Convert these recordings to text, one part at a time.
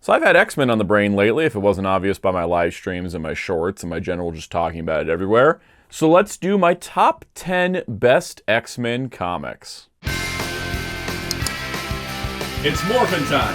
So I've had X-Men on the brain lately, if it wasn't obvious by my live streams and my shorts and my general just talking about it everywhere. So let's do my top 10 best X-Men comics. It's morphin' time!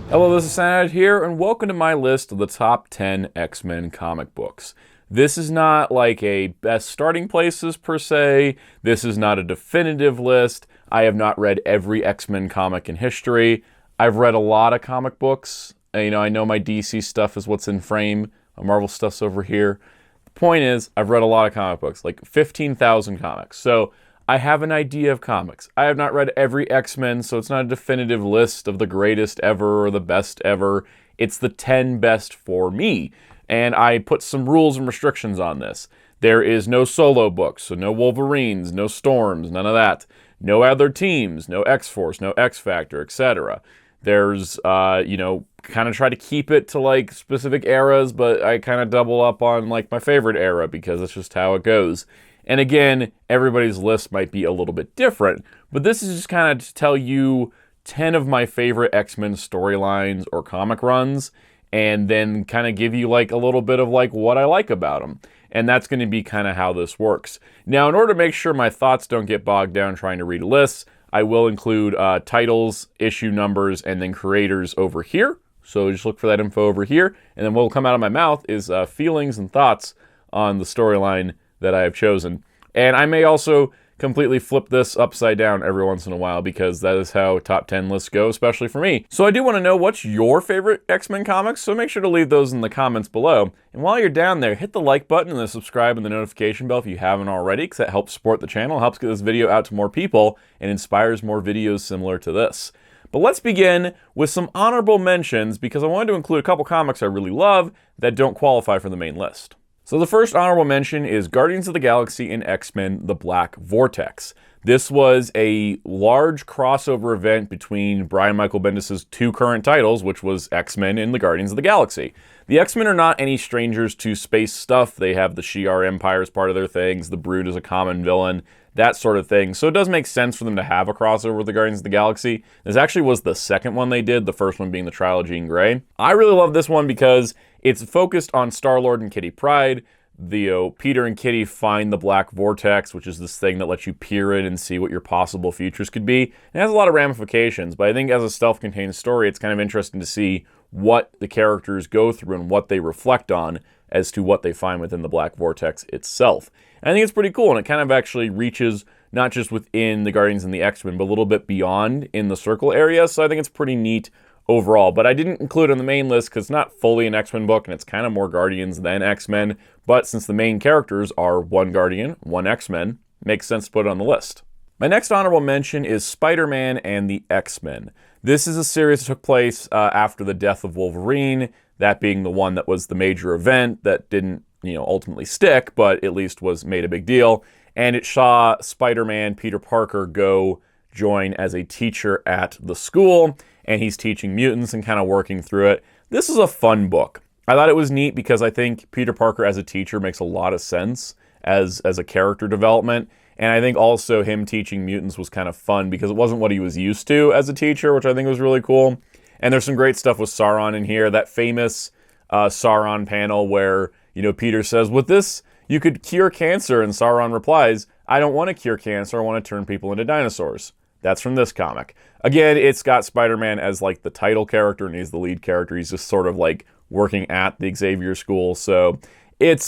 Hello, this is Soundout here, and welcome to my list of the top 10 X-Men comic books. This is not like a best starting places per se. This is not a definitive list. I have not read every X-Men comic in history. I've read a lot of comic books. I know my DC stuff is what's in frame. My Marvel stuff's over here. The point is, I've read a lot of comic books, like 15,000 comics. So I have an idea of comics. I have not read every X-Men, so it's not a definitive list of the greatest ever or the best ever. It's the 10 best for me. And I put some rules and restrictions on this. There is no solo books, so no Wolverines, no Storms, none of that. No other teams, no X-Force, no X-Factor, etc. There's, kind of try to keep it to, like, specific eras, but I kind of double up on, like, my favorite era because that's just how it goes. And again, everybody's list might be a little bit different, but this is just kind of to tell you 10 of my favorite X-Men storylines or comic runs, and then kind of give you like a little bit of like what I like about them. And that's going to be kind of how this works. Now, in order to make sure my thoughts don't get bogged down trying to read lists, I will include titles, issue numbers, and then creators over here. So just look for that info over here. And then what will come out of my mouth is feelings and thoughts on the storyline that I have chosen. And I may also completely flip this upside down every once in a while because that is how top 10 lists go, especially for me. So I do want to know what's your favorite X-Men comics, so make sure to leave those in the comments below. And while you're down there, hit the like button and the subscribe and the notification bell if you haven't already, because that helps support the channel, helps get this video out to more people, and inspires more videos similar to this. But let's begin with some honorable mentions because I wanted to include a couple comics I really love that don't qualify for the main list. So the first honorable mention is Guardians of the Galaxy and X-Men: The Black Vortex. This was a large crossover event between Brian Michael Bendis' two current titles, which was X-Men and the Guardians of the Galaxy. The X-Men are not any strangers to space stuff. They have the Shi'ar Empire as part of their things, the Brood is a common villain, that sort of thing. So it does make sense for them to have a crossover with the Guardians of the Galaxy. This actually was the second one they did, the first one being the Trial of Jean Grey. I really love this one because it's focused on Star-Lord and Kitty Pryde. Peter and Kitty find the Black Vortex, which is this thing that lets you peer in and see what your possible futures could be. It has a lot of ramifications, but I think as a self-contained story, it's kind of interesting to see what the characters go through and what they reflect on as to what they find within the Black Vortex itself. And I think it's pretty cool, and it kind of actually reaches not just within the Guardians and the X-Men, but a little bit beyond in the Circle area, so I think it's pretty neat overall. But I didn't include it on the main list because it's not fully an X-Men book, and it's kind of more Guardians than X-Men, but since the main characters are one Guardian, one X-Men, makes sense to put it on the list. My next honorable mention is Spider-Man and the X-Men. This is a series that took place after the death of Wolverine, that being the one that was the major event that didn't, ultimately stick, but at least was made a big deal. And it saw Spider-Man, Peter Parker, go join as a teacher at the school, and he's teaching mutants and kind of working through it. This is a fun book. I thought it was neat because I think Peter Parker as a teacher makes a lot of sense as a character development. And I think also him teaching mutants was kind of fun because it wasn't what he was used to as a teacher, which I think was really cool. And there's some great stuff with Sauron in here. That famous Sauron panel where, Peter says, with this, you could cure cancer. And Sauron replies, I don't want to cure cancer. I want to turn people into dinosaurs. That's from this comic. Again, it's got Spider-Man as like the title character and he's the lead character. He's just sort of like working at the Xavier School. So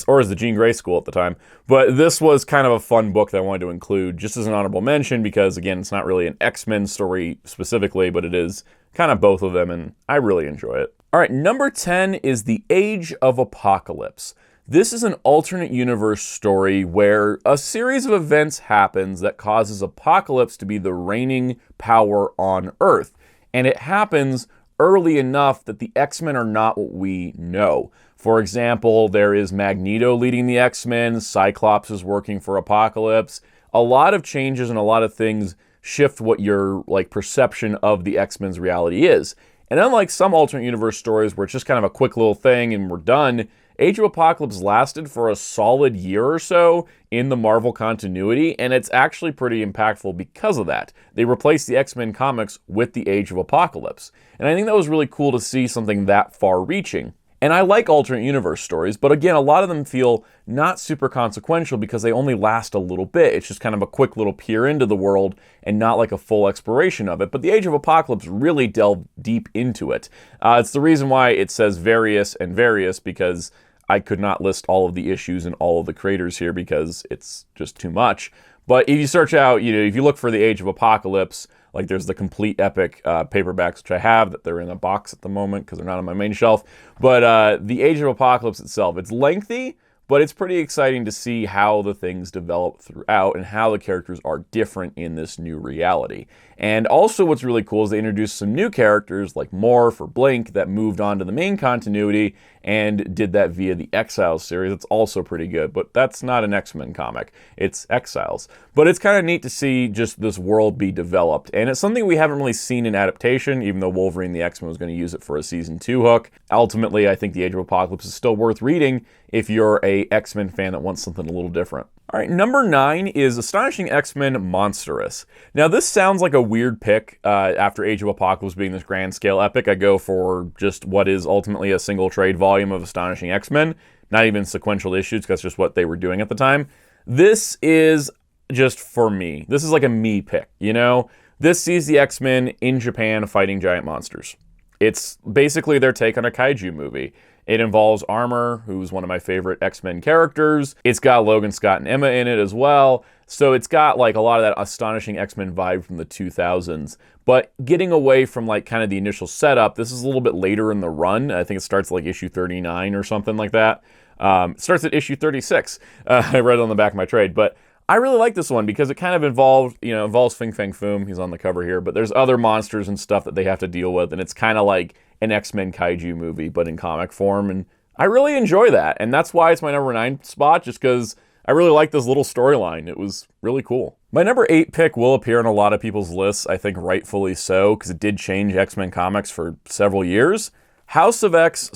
or as the Jean Grey School at the time. But this was kind of a fun book that I wanted to include just as an honorable mention because, again, it's not really an X-Men story specifically, but it is kind of both of them, and I really enjoy it. All right, number 10 is The Age of Apocalypse. This is an alternate universe story where a series of events happens that causes Apocalypse to be the reigning power on Earth. And it happens early enough that the X-Men are not what we know. For example, there is Magneto leading the X-Men, Cyclops is working for Apocalypse. A lot of changes and a lot of things shift what your perception of the X-Men's reality is. And unlike some alternate universe stories where it's just kind of a quick little thing and we're done, Age of Apocalypse lasted for a solid year or so in the Marvel continuity, and it's actually pretty impactful because of that. They replaced the X-Men comics with the Age of Apocalypse. And I think that was really cool to see something that far-reaching. And I like alternate universe stories, but again, a lot of them feel not super consequential because they only last a little bit. It's just kind of a quick little peer into the world and not like a full exploration of it. But the Age of Apocalypse really delved deep into it. It's the reason why it says various and various, because I could not list all of the issues and all of the creators here because it's just too much. But if you search out, if you look for the Age of Apocalypse, like there's the complete epic paperbacks, which I have, that they're in a box at the moment because they're not on my main shelf. But the Age of Apocalypse itself, it's lengthy, but it's pretty exciting to see how the things develop throughout and how the characters are different in this new reality. And also what's really cool is they introduced some new characters like Morph or Blink that moved on to the main continuity and did that via the Exiles series. It's also pretty good, but that's not an X-Men comic. It's Exiles. But it's kind of neat to see just this world be developed. And it's something we haven't really seen in adaptation, even though Wolverine the X-Men was going to use it for a Season 2 hook. Ultimately, I think the Age of Apocalypse is still worth reading if you're a X-Men fan that wants something a little different. All right, number 9 is Astonishing X-Men Monstrous. Now, this sounds like a weird pick after Age of Apocalypse being this grand scale epic. I go for just what is ultimately a single trade volume of Astonishing X-Men, not even sequential issues, because that's just what they were doing at the time. This is just for me. This is like a me pick, This sees the X-Men in Japan fighting giant monsters. It's basically their take on a kaiju movie. It involves Armor, who's one of my favorite X-Men characters. It's got Logan, Scott, and Emma in it as well. So it's got like a lot of that Astonishing X-Men vibe from the 2000s. But getting away from like kind of the initial setup, this is a little bit later in the run. I think it starts like issue 39 or something like that. It starts at issue 36. I read it on the back of my trade. But I really like this one because it kind of involves Fing Fang Foom. He's on the cover here. But there's other monsters and stuff that they have to deal with. And it's kind of like an X-Men kaiju movie, but in comic form. And I really enjoy that. And that's why it's my number 9 spot, just because I really like this little storyline. It was really cool. My number 8 pick will appear on a lot of people's lists, I think rightfully so, because it did change X-Men comics for several years. House of X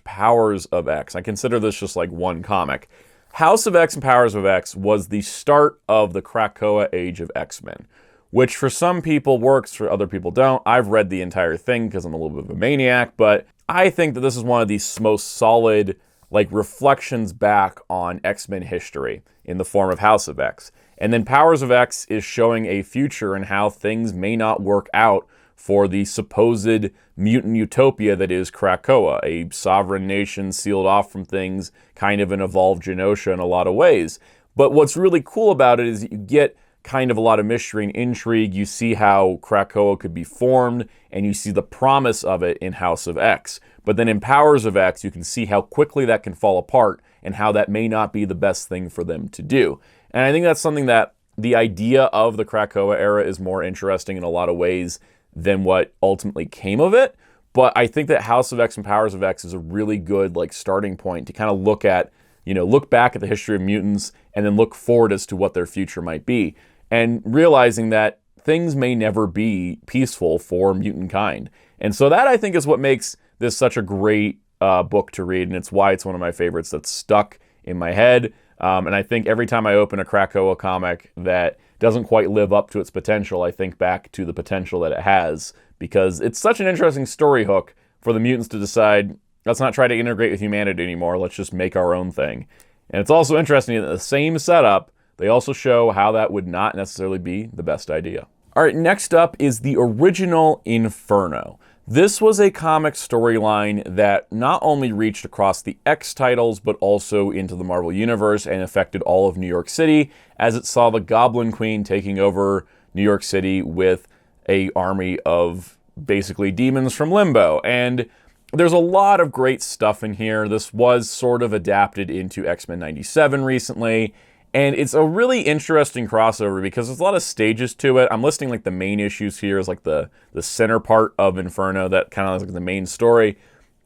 / Powers of X. I consider this just like one comic. House of X and Powers of X was the start of the Krakoa age of X-Men, which for some people works, for other people don't. I've read the entire thing because I'm a little bit of a maniac, but I think that this is one of the most solid reflections back on X-Men history in the form of House of X. And then Powers of X is showing a future and how things may not work out for the supposed mutant utopia that is Krakoa, a sovereign nation sealed off from things, kind of an evolved Genosha in a lot of ways. But what's really cool about it is that you get kind of a lot of mystery and intrigue. You see how Krakoa could be formed, and you see the promise of it in House of X. But then in Powers of X, you can see how quickly that can fall apart and how that may not be the best thing for them to do. And I think that's something that the idea of the Krakoa era is more interesting in a lot of ways than what ultimately came of it. But I think that House of X and Powers of X is a really good starting point to kind of look back at the history of mutants and then look forward as to what their future might be. And realizing that things may never be peaceful for mutant kind. And so that, I think, is what makes this such a great book to read, and it's why it's one of my favorites that's stuck in my head. And I think every time I open a Krakoa comic that doesn't quite live up to its potential, I think back to the potential that it has, because it's such an interesting story hook for the mutants to decide, let's not try to integrate with humanity anymore, let's just make our own thing. And it's also interesting that the same setup, they also show how that would not necessarily be the best idea. All right, next up is the original Inferno. This was a comic storyline that not only reached across the X titles, but also into the Marvel Universe and affected all of New York City, as it saw the Goblin Queen taking over New York City with an army of basically demons from Limbo. And there's a lot of great stuff in here. This was sort of adapted into X-Men 97 recently. And it's a really interesting crossover because there's a lot of stages to it. I'm listing the main issues here as the center part of Inferno that kind of is the main story.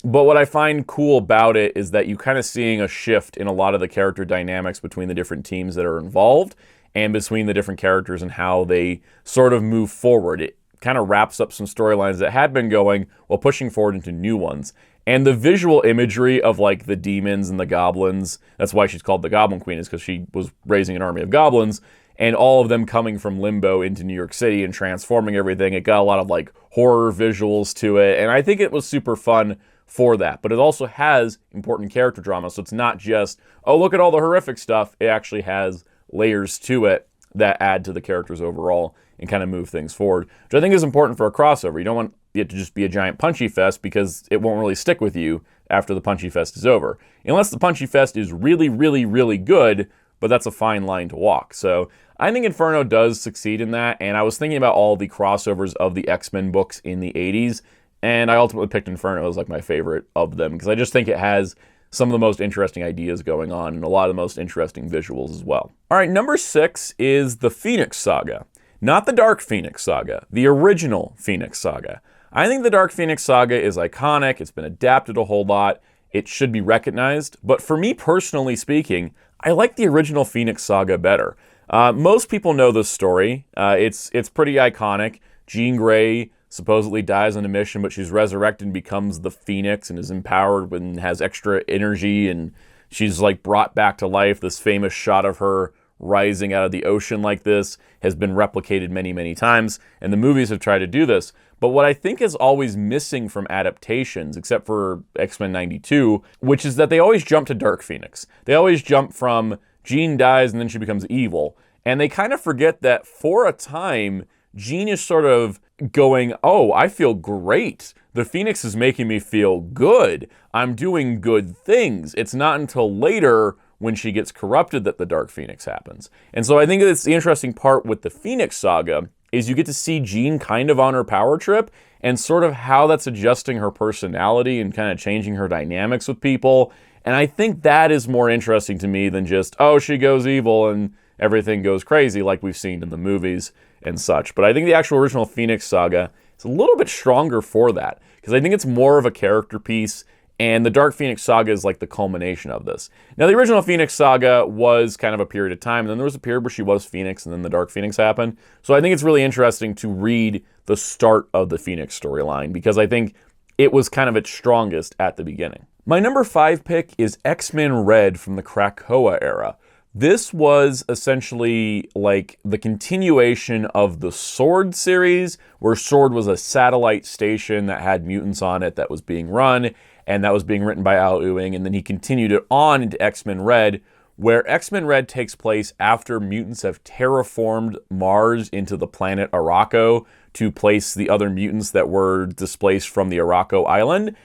But what I find cool about it is that you kind of seeing a shift in a lot of the character dynamics between the different teams that are involved and between the different characters and how they sort of move forward. It kind of wraps up some storylines that had been going while pushing forward into new ones. And the visual imagery of like the demons and the goblins, that's why she's called the Goblin Queen, is because she was raising an army of goblins, and all of them coming from Limbo into New York City and transforming everything. It got a lot of like horror visuals to it, and I think it was super fun for that. But it also has important character drama, so it's not just, oh, look at all the horrific stuff. It actually has layers to it that add to the characters overall and kind of move things forward, which I think is important for a crossover. You don't want it to just be a giant punchy fest because it won't really stick with you after the punchy fest is over. Unless the punchy fest is really, really, really good, but that's a fine line to walk. So I think Inferno does succeed in that, and I was thinking about all the crossovers of the X-Men books in the 80s, and I ultimately picked Inferno as like my favorite of them because I just think it has some of the most interesting ideas going on and a lot of the most interesting visuals as well. All right, number 6 is the Phoenix Saga. Not the Dark Phoenix Saga, the original Phoenix Saga. I think the Dark Phoenix Saga is iconic. It's been adapted a whole lot. It should be recognized. But for me personally speaking, I like the original Phoenix Saga better. Most people know this story. It's pretty iconic. Jean Grey supposedly dies on a mission, but she's resurrected and becomes the Phoenix and is empowered and has extra energy, and she's like brought back to life. This famous shot of her rising out of the ocean like this has been replicated many, many times, and the movies have tried to do this. But what I think is always missing from adaptations, except for X-Men 92, which is that they always jump to Dark Phoenix. They always jump from Jean dies and then she becomes evil. And they kind of forget that for a time, Jean is sort of going, oh, I feel great. The Phoenix is making me feel good. I'm doing good things. It's not until later when she gets corrupted that the Dark Phoenix happens. And so I think it's the interesting part with the Phoenix Saga is you get to see Jean kind of on her power trip and sort of how that's adjusting her personality and kind of changing her dynamics with people. And I think that is more interesting to me than just, oh, she goes evil and everything goes crazy like we've seen in the movies and such. But I think the actual original Phoenix Saga is a little bit stronger for that because I think it's more of a character piece. And the Dark Phoenix Saga is like the culmination of this. Now, the original Phoenix Saga was kind of a period of time, and then there was a period where she was Phoenix, and then the Dark Phoenix happened. So I think it's really interesting to read the start of the Phoenix storyline, because I think it was kind of its strongest at the beginning. My number 5 pick is X-Men Red from the Krakoa era. This was essentially like the continuation of the Sword series, where Sword was a satellite station that had mutants on it that was being run, and that was being written by Al Ewing, and then he continued it on into X-Men Red, where X-Men Red takes place after mutants have terraformed Mars into the planet Arakko to place the other mutants that were displaced from the Arakko island.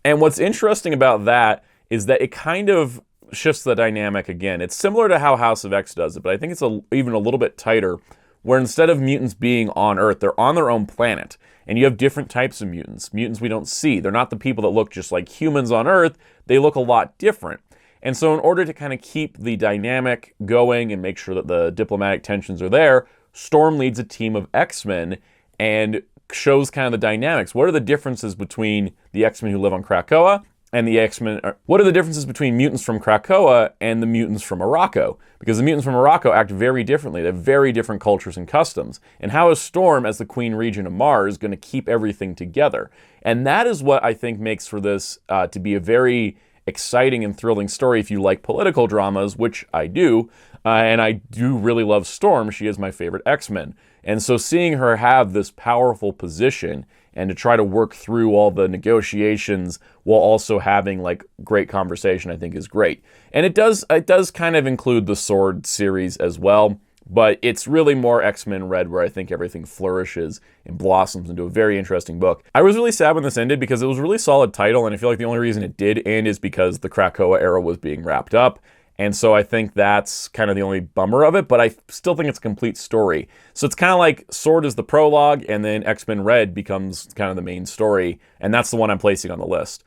And what's interesting about that is that it kind of shifts the dynamic again. It's similar to how House of X does it, but I think it's even a little bit tighter, where instead of mutants being on Earth, they're on their own planet. And you have different types of mutants. Mutants we don't see. They're not the people that look just like humans on Earth. They look a lot different. And so in order to kind of keep the dynamic going and make sure that the diplomatic tensions are there, Storm leads a team of X-Men and shows kind of the dynamics. What are the differences between the X-Men who live on Krakoa and the X-Men? What are the differences between mutants from Krakoa and the mutants from Arakko? Because the mutants from Arakko act very differently. They have very different cultures and customs. And how is Storm, as the Queen Regent of Mars, going to keep everything together? And that is what I think makes for this to be a very exciting and thrilling story if you like political dramas, which I do. And I do really love Storm. She is my favorite X-Men. And so seeing her have this powerful position and to try to work through all the negotiations while also having like great conversation, I think is great. And it does kind of include the Sword series as well, but it's really more X-Men Red where I think everything flourishes and blossoms into a very interesting book. I was really sad when this ended because it was a really solid title, and I feel like the only reason it did end is because the Krakoa era was being wrapped up. And so I think that's kind of the only bummer of it, but I still think it's a complete story. So it's kind of like Sword is the prologue, and then X-Men Red becomes kind of the main story, and that's the one I'm placing on the list.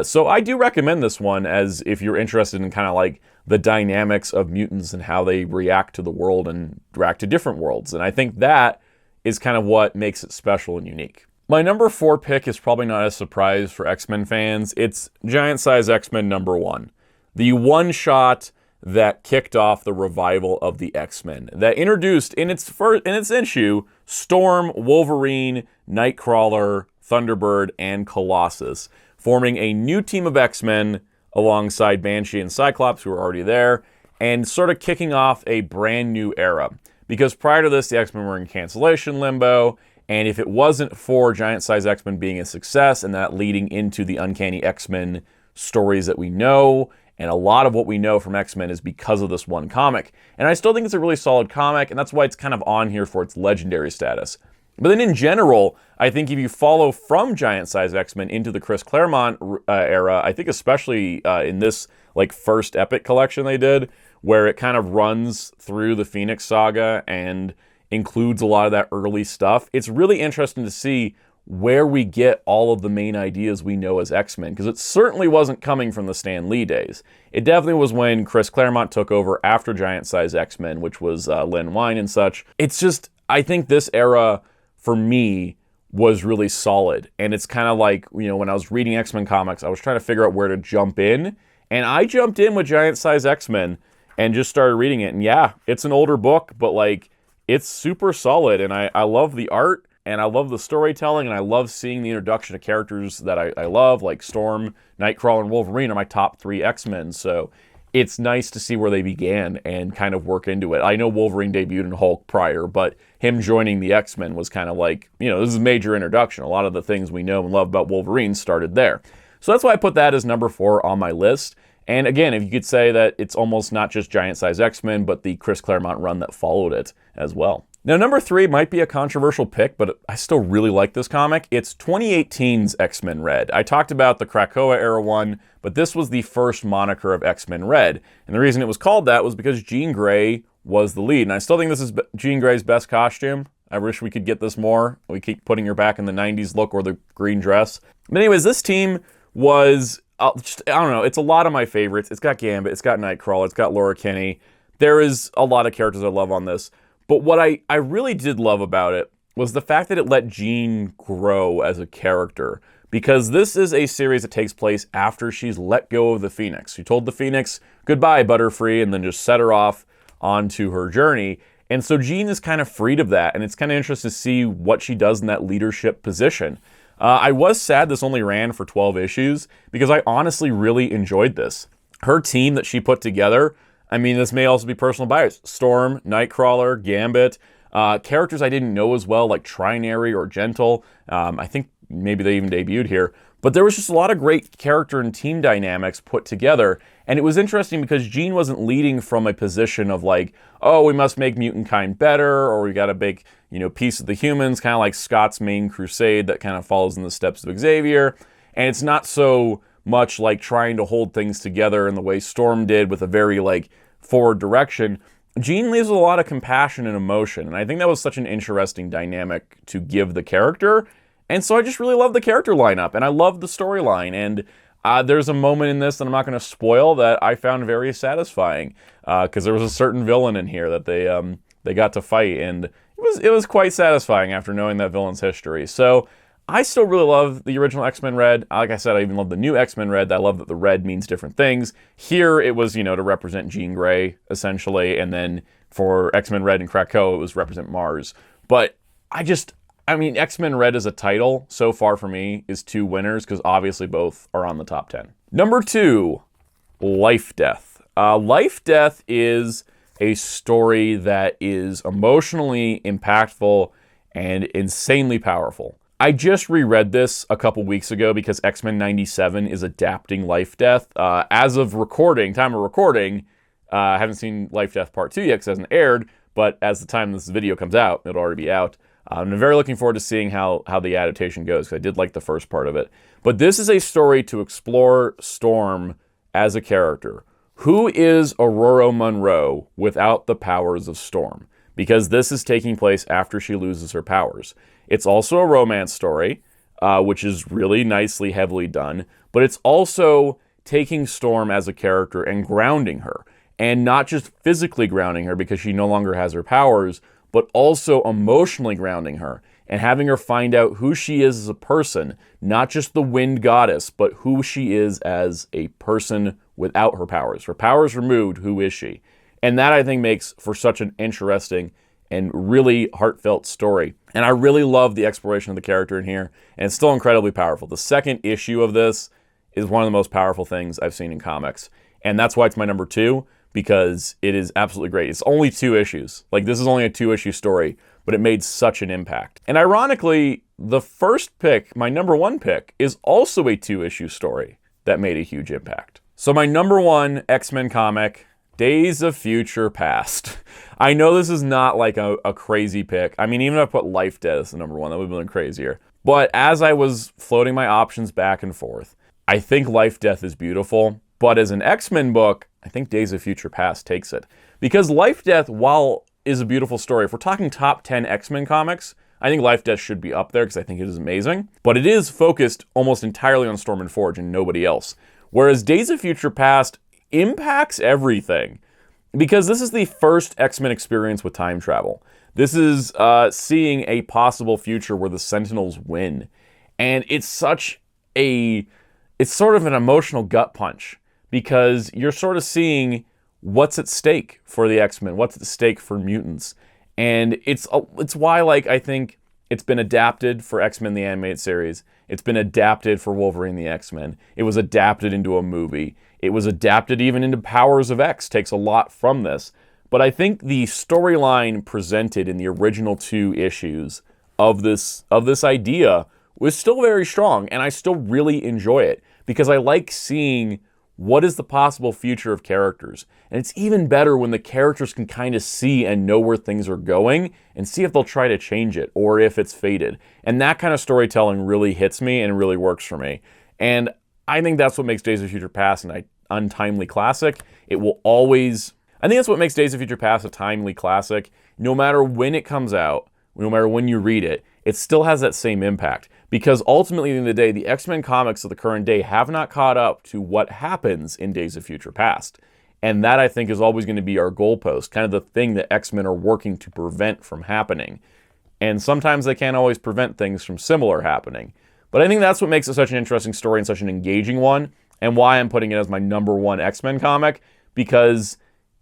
So I do recommend this one as if you're interested in kind of like the dynamics of mutants and how they react to the world and react to different worlds. And I think that is kind of what makes it special and unique. My number 4 pick is probably not a surprise for X-Men fans. It's Giant Size X-Men number 1. The one-shot that kicked off the revival of the X-Men, that introduced in its issue Storm, Wolverine, Nightcrawler, Thunderbird, and Colossus, forming a new team of X-Men alongside Banshee and Cyclops, who were already there, and sort of kicking off a brand new era. Because prior to this, the X-Men were in cancellation limbo, and if it wasn't for Giant Size X-Men being a success and that leading into the Uncanny X-Men stories that we know, and a lot of what we know from X-Men is because of this one comic. And I still think it's a really solid comic, and that's why it's kind of on here for its legendary status. But then in general, I think if you follow from Giant Size X-Men into the Chris Claremont era, I think especially in this like first Epic collection they did, where it kind of runs through the Phoenix Saga and includes a lot of that early stuff, it's really interesting to see where we get all of the main ideas we know as X-Men, because it certainly wasn't coming from the Stan Lee days. It definitely was when Chris Claremont took over after Giant Size X-Men, which was Len Wein and such. It's just, I think this era, for me, was really solid. And it's kind of like, you know, when I was reading X-Men comics, I was trying to figure out where to jump in. And I jumped in with Giant Size X-Men and just started reading it. And yeah, it's an older book, but like, it's super solid. And I love the art, and I love the storytelling, and I love seeing the introduction of characters that I love, like Storm, Nightcrawler, and Wolverine are my top 3 X-Men. So it's nice to see where they began and kind of work into it. I know Wolverine debuted in Hulk prior, but him joining the X-Men was kind of like, you know, this is a major introduction. A lot of the things we know and love about Wolverine started there. So that's why I put that as number 4 on my list. And again, if you could say that it's almost not just Giant Size X-Men, but the Chris Claremont run that followed it as well. Now, number 3 might be a controversial pick, but I still really like this comic. It's 2018's X-Men Red. I talked about the Krakoa era one, but this was the first moniker of X-Men Red. And the reason it was called that was because Jean Grey was the lead. And I still think this is Jean Grey's best costume. I wish we could get this more. We keep putting her back in the 90s look or the green dress. But anyways, this team was, I don't know, it's a lot of my favorites. It's got Gambit, it's got Nightcrawler, it's got Laura Kinney. There is a lot of characters I love on this. But what I really did love about it was the fact that it let Jean grow as a character. Because this is a series that takes place after she's let go of the Phoenix. She told the Phoenix, goodbye, Butterfree, and then just set her off onto her journey. And so Jean is kind of freed of that, and it's kind of interesting to see what she does in that leadership position. I was sad this only ran for 12 issues, because I honestly really enjoyed this. Her team that she put together, I mean, this may also be personal bias. Storm, Nightcrawler, Gambit, characters I didn't know as well, like Trinary or Gentle. I think maybe they even debuted here. But there was just a lot of great character and team dynamics put together. And it was interesting because Jean wasn't leading from a position of like, oh, we must make mutant kind better, or we got to make, you know, peace with the humans, kind of like Scott's main crusade that kind of follows in the steps of Xavier. And it's not so much like trying to hold things together in the way Storm did with a very like forward direction. Jean leaves with a lot of compassion and emotion. And I think that was such an interesting dynamic to give the character. And so I just really love the character lineup, and I love the storyline. And there's a moment in this that I'm not going to spoil that I found very satisfying, because there was a certain villain in here that they got to fight, and it was quite satisfying after knowing that villain's history. So I still really love the original X-Men Red. Like I said, I even love the new X-Men Red. I love that the red means different things. Here it was, you know, to represent Jean Grey essentially, and then for X-Men Red and Krakoa it was represent Mars. But I mean, X-Men Red as a title, so far for me, is 2 winners, because obviously both are on the top 10. Number 2, Life Death. Life Death is a story that is emotionally impactful and insanely powerful. I just reread this a couple weeks ago because X-Men 97 is adapting Life Death. As of time of recording, I haven't seen Life Death Part 2 yet because it hasn't aired, but as the time this video comes out, it'll already be out. I'm very looking forward to seeing how the adaptation goes, because I did like the first part of it. But this is a story to explore Storm as a character. Who is Aurora Monroe without the powers of Storm? Because this is taking place after she loses her powers. It's also a romance story, which is really nicely, heavily done. But it's also taking Storm as a character and grounding her. And not just physically grounding her because she no longer has her powers, but also emotionally grounding her and having her find out who she is as a person, not just the wind goddess, but who she is as a person without her powers. Her powers removed, who is she? And that, I think, makes for such an interesting and really heartfelt story. And I really love the exploration of the character in here, and it's still incredibly powerful. The second issue of this is one of the most powerful things I've seen in comics. And that's why it's my number 2, because it is absolutely great. It's only 2 issues. Like, this is only a 2-issue story, but it made such an impact. And ironically, the first pick, my number 1 pick, is also a 2-issue story that made a huge impact. So my number 1 X-Men comic, Days of Future Past. I know this is not like a crazy pick. I mean, even if I put Life Death as the number 1, that would have been crazier. But as I was floating my options back and forth, I think Life Death is beautiful. But as an X-Men book, I think Days of Future Past takes it. Because Life Death, while is a beautiful story, if we're talking top 10 X-Men comics, I think Life Death should be up there because I think it is amazing. But it is focused almost entirely on Storm and Forge and nobody else. Whereas Days of Future Past impacts everything. Because this is the first X-Men experience with time travel. This is seeing a possible future where the Sentinels win. And it's sort of an emotional gut punch. Because you're sort of seeing what's at stake for the X-Men, what's at stake for mutants. And it's why, like, I think it's been adapted for X-Men the Animated Series. It's been adapted for Wolverine the X-Men. It was adapted into a movie. It was adapted even into Powers of X. Takes a lot from this. But I think the storyline presented in the original 2 issues of this idea was still very strong, and I still really enjoy it. Because I like seeing what is the possible future of characters. And it's even better when the characters can kind of see and know where things are going and see if they'll try to change it or if it's fated. And that kind of storytelling really hits me and really works for me. And I think that's what makes Days of Future Past an untimely classic. I think that's what makes Days of Future Past a timely classic. No matter when it comes out, no matter when you read it, it still has that same impact. Because ultimately, at the end of the day, the X-Men comics of the current day have not caught up to what happens in Days of Future Past. And that, I think, is always going to be our goalpost, kind of the thing that X-Men are working to prevent from happening. And sometimes they can't always prevent things from similar happening. But I think that's what makes it such an interesting story and such an engaging one, and why I'm putting it as my number 1 X-Men comic, because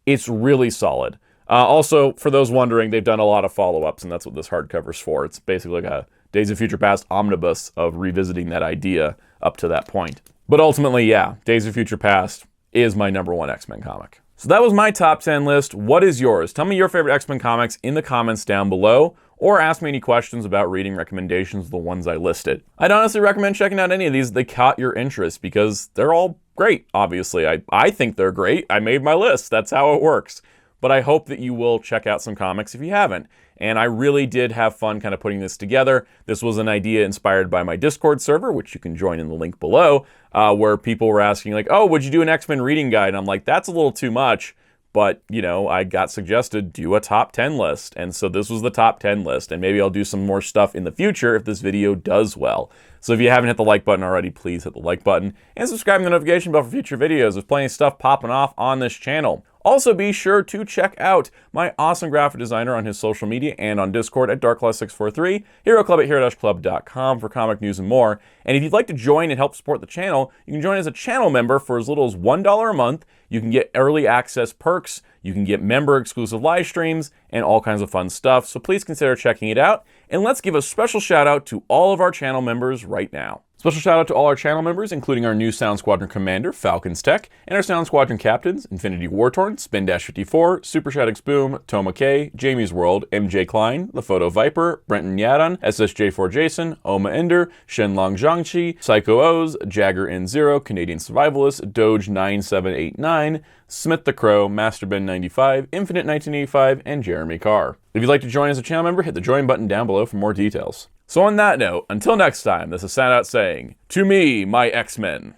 it's really solid. Also, for those wondering, they've done a lot of follow-ups, and that's what this hardcover's for. It's basically like a Days of Future Past omnibus of revisiting that idea up to that point. But ultimately, yeah, Days of Future Past is my number 1 X-Men comic. So that was my top 10 list. What is yours? Tell me your favorite X-Men comics in the comments down below, or ask me any questions about reading recommendations of the ones I listed. I'd honestly recommend checking out any of these that caught your interest, because they're all great, obviously. I think they're great. I made my list. That's how it works. But I hope that you will check out some comics if you haven't. And I really did have fun kind of putting this together. This was an idea inspired by my Discord server, which you can join in the link below, where people were asking like, oh, would you do an X-Men reading guide? And I'm like, that's a little too much. But, you know, I got suggested do a top 10 list. And so this was the top 10 list. And maybe I'll do some more stuff in the future if this video does well. So if you haven't hit the like button already, please hit the like button. And subscribe to the notification bell for future videos. There's plenty of stuff popping off on this channel. Also, be sure to check out my awesome graphic designer on his social media and on Discord at darklaw643, Hero Club at hero-club.com for comic news and more. And if you'd like to join and help support the channel, you can join as a channel member for as little as $1 a month. You can get early access perks, you can get member-exclusive live streams, and all kinds of fun stuff. So please consider checking it out. And let's give a special shout out to all of our channel members right now. Special shout out to all our channel members, including our new Sound Squadron Commander, Falcons Tech, and our Sound Squadron Captains, Infinity Wartorn, Spin-54, Super Shaddix Boom, Toma K, Jamie's World, MJ Klein, The Photo Viper, Brenton Yadon, SSJ4 Jason, Oma Ender, Shenlong Zhangqi, Psycho O's, Jagger N0, Canadian Survivalist, Doge 9789, Smith the Crow, Master Ben 95, Infinite 1985, and Jeremy Carr. If you'd like to join as a channel member, hit the join button down below for more details. So on that note, until next time, this is Soundout saying, to me, my X-Men.